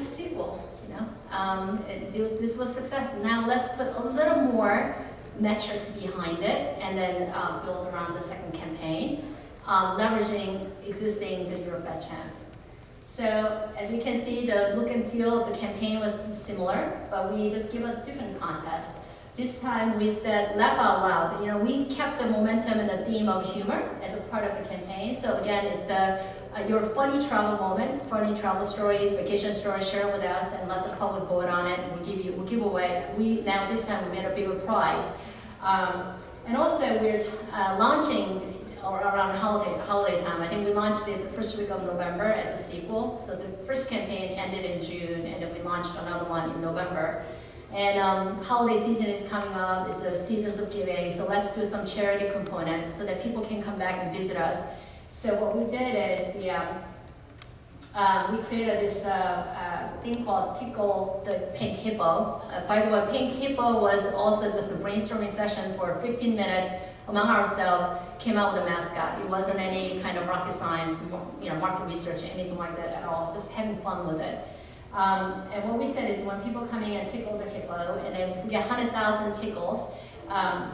sequel, this was success. Now let's put a little more metrics behind it and then build around the second campaign, leveraging existing the Europe Bad Chance. So as we can see, the look and feel of the campaign was similar, but we just give a different context. This time we said laugh out loud. We kept the momentum and the theme of humor as a part of the campaign. So again, it's your funny travel moment, funny travel stories, vacation stories, share with us and let the public vote on it. We'll give away. Now this time we made a bigger prize. And also we're launching around holiday time. I think we launched it the first week of November as a sequel. So the first campaign ended in June, and then we launched another one in November. And holiday season is coming up. It's a seasons of giving. So let's do some charity component so that people can come back and visit us. So what we did is we created this thing called Tickle the Pink Hippo. By the way, Pink Hippo was also just a brainstorming session for 15 minutes among ourselves, came out with a mascot. It wasn't any kind of rocket science, market research, or anything like that at all, just having fun with it. And what we said is when people come in and tickle the hippo, and then we get 100,000 tickles,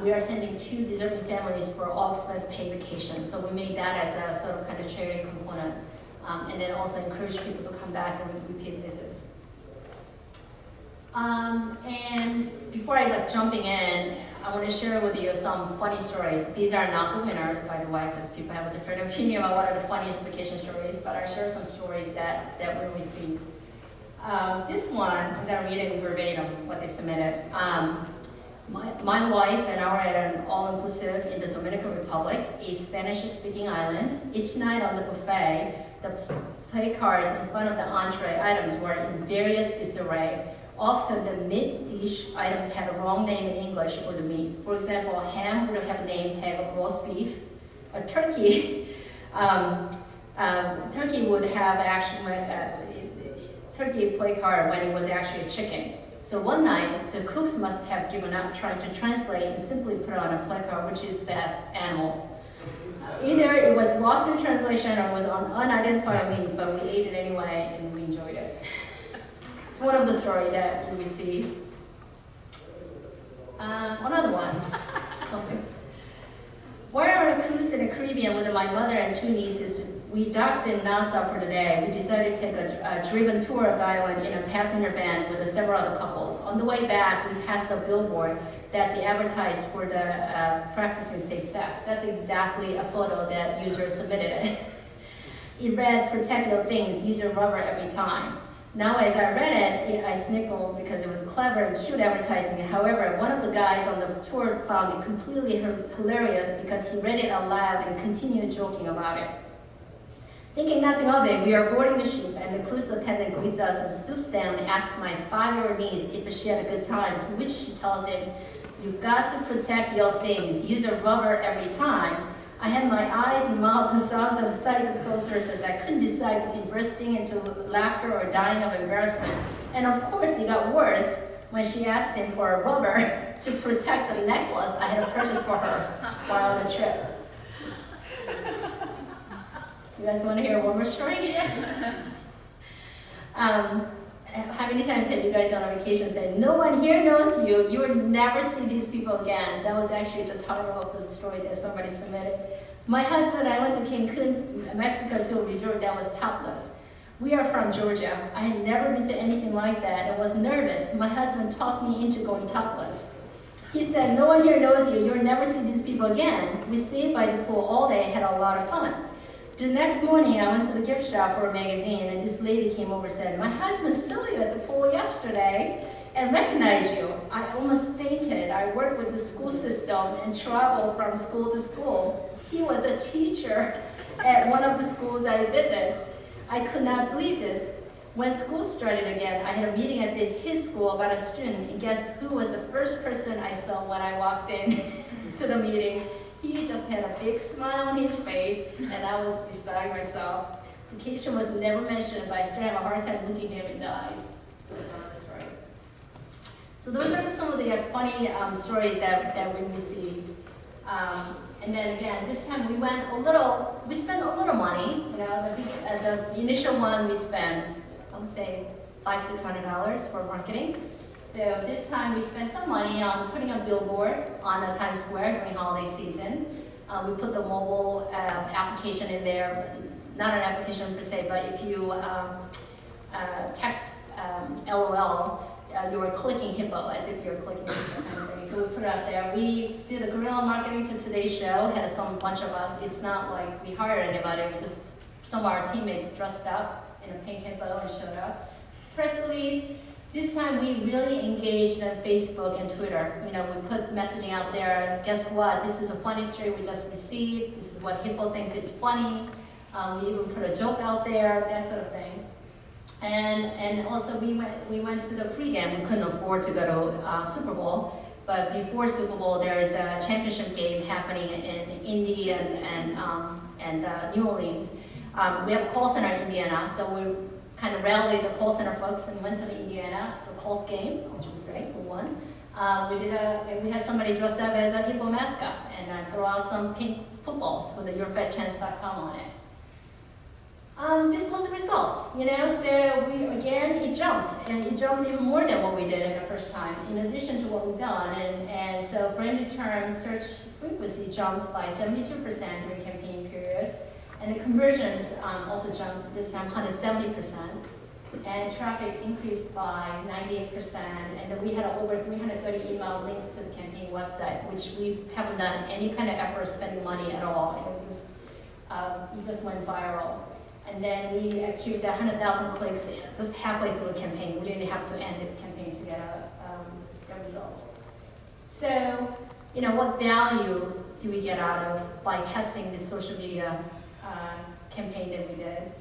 we are sending 2 deserving families for all expense paid vacation. So we made that as a sort of kind of charity component. And then also encourage people to come back and repeat visits. And before I jumping in, I want to share with you some funny stories. These are not the winners, by the way, because people have a different opinion about what are the funny vacation stories, but I'll share some stories that we received. This one, I'm going to read it verbatim, what they submitted. My wife and I were at an all-inclusive in the Dominican Republic, a Spanish-speaking island. Each night on the buffet, the play cards in front of the entree items were in various disarray. Often the mid-dish items had a wrong name in English for the meat. For example, ham would have a name tag of roast beef. A turkey, turkey would have actually turkey play card when it was actually a chicken. So one night, the cooks must have given up trying to translate and simply put on a play card which is said animal. Either it was lost in translation or was unidentified meat, but we ate it anyway and we enjoyed it. It's one of the stories that we received. Another one, something. While on a cruise in the Caribbean with my mother and 2 nieces, we docked in Nassau for the day. We decided to take a driven tour of the island in a passenger van with several other couples. On the way back, we passed a billboard that they advertised for the practicing safe sex. That's exactly a photo that user submitted. It read, "Protect your things, use your rubber every time." Now, as I read it, I snickled because it was clever and cute advertising. However, one of the guys on the tour found it completely hilarious because he read it out loud and continued joking about it. Thinking nothing of it, we are boarding the ship, and the cruise attendant greets us and stoops down and asks my 5-year-old niece if she had a good time, to which she tells him, "You got to protect your things, use a rubber every time." I had my eyes and mouth the size of saucers as I couldn't decide between bursting into laughter or dying of embarrassment. And of course, it got worse when she asked him for a rubber to protect the necklace I had purchased for her while on the trip. You guys want to hear one more story? How many times have you guys on a vacation said, "No one here knows you, you will never see these people again"? That was actually the title of the story that somebody submitted. My husband and I went to Cancun, Mexico, to a resort that was topless. We are from Georgia. I had never been to anything like that and was nervous. My husband talked me into going topless. He said, "No one here knows you, you'll never see these people again." We stayed by the pool all day and had a lot of fun. The next morning, I went to the gift shop for a magazine, and this lady came over and said, "My husband saw you at the pool yesterday and recognized you." I almost fainted. I work with the school system and travel from school to school. He was a teacher at one of the schools I visit. I could not believe this. When school started again, I had a meeting at his school about a student, and guess who was the first person I saw when I walked in to the meeting? He just had a big smile on his face, and I was beside myself. Vacation was never mentioned, but I still have a hard time looking him in the eyes. So that's right. So those are some of the funny stories that we received. And then again, this time we spent a little money. The initial one we spent, I would say $500-600 for marketing. So this time we spent some money on putting a billboard on the Times Square during holiday season. We put the mobile application in there, not an application per se, but if you text LOL, you were clicking hippo as if you're clicking hippo kind of thing. So we put it out there. We did a guerrilla marketing to Today's Show, had some bunch of us. It's not like we hired anybody, it was just some of our teammates dressed up in a pink hippo and showed up. Press release. This time we really engaged in Facebook and Twitter. You know, we put messaging out there. Guess what? This is a funny story we just received. This is what Hippo thinks it's funny. We even put a joke out there, that sort of thing. And also we went to the pregame. We couldn't afford to go to Super Bowl, but before Super Bowl there is a championship game happening in Indy and New Orleans. We have a call center in Indiana, so we kind of rallied the call center folks and went to the Indiana, the Colts game, which was great, we won. We had somebody dress up as a Hippo mascot and throw out some pink footballs with the yourfetchance.com on it. This was the result, you know, so it jumped, and it jumped even more than what we did in the first time, in addition to what we've done, and so branded term search frequency jumped by 72% during campaign period, and the conversions also jumped, this time 170%, and traffic increased by 98%, and then we had over 330 email links to the campaign website, which we haven't done any kind of effort spending money at all. It just went viral. And then we achieved 100,000 clicks just halfway through the campaign. We didn't have to end the campaign to get the results. So, you know, what value do we get out of by testing this social media campaign that we did?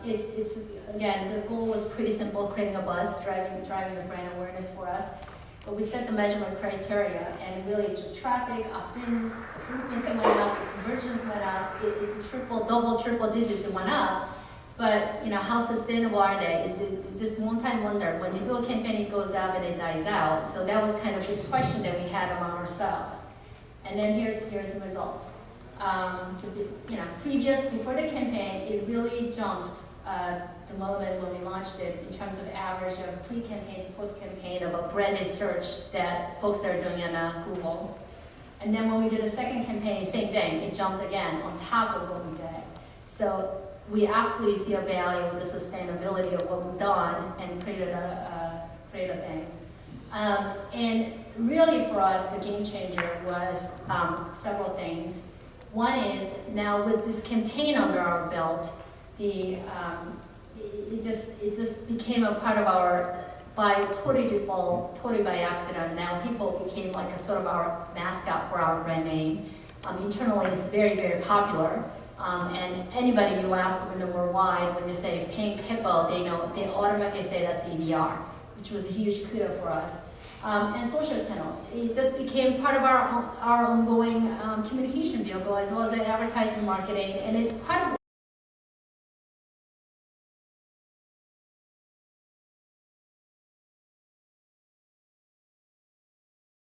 It's again, the goal was pretty simple: creating a buzz, driving the brand awareness for us. But we set the measurement criteria, and really the traffic, opt-ins, the frequency went up, the conversions went up. It's triple digits it went up. But you know, how sustainable are they? It's just one-time wonder. When you do a campaign, it goes up and it dies out. So that was kind of the question that we had among ourselves. And then here's the results. You know, before the campaign, it really jumped the moment when we launched it in terms of average of pre-campaign, post-campaign of a branded search that folks are doing on Google. And then when we did a second campaign, same thing, it jumped again on top of what we did. So we absolutely see a value with the sustainability of what we've done and created a thing. And really for us, the game changer was several things. One is, now with this campaign under our belt, it just became a part of our, by totally default, totally by accident. Now people became like a sort of our mascot for our brand name. Internally, it's very, very popular. And anybody you ask Wyndham worldwide, when you say pink hippo, they automatically say that's EVR, which was a huge kudo for us. And social channels. It just became part of our ongoing communication vehicle, as well as advertising marketing, and it's part of